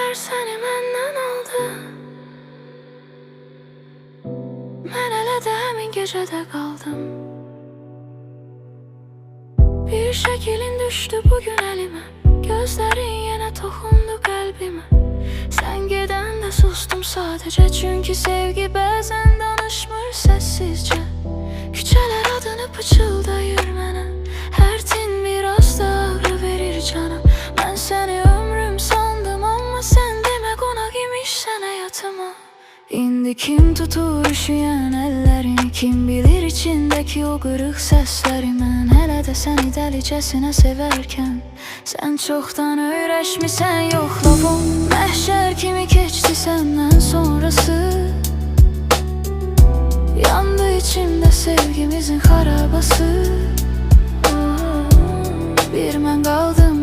Gözler seni məndən aldı. Mən hələ də həmin gecədə qaldım. Bir şəkilin düşdü bugün əlimə, gözlərin yenə toxundu qəlbimə. Sən gedəndə sustum sadəcə, çünki sevgi bəzən danışmır səssizcə. Küçələr adını pıçıldayır mənə, hər tin biraz da ağrı verir cana. Mən səni ömrüm sandım, amma sən demə qonaq imişsən həyatıma. İndi kim tutur üşüyən əllərini, kim bilir içindəki o qırıq səsləri. Mən hələ də səni dəlicəsinə sevərkən, sən çoxdan öyrəşmisən yoxlavum. Məhşər kimi keçdi səndən sonrası, yandı içimdə sevgimizin xarabası. Bir mən qaldım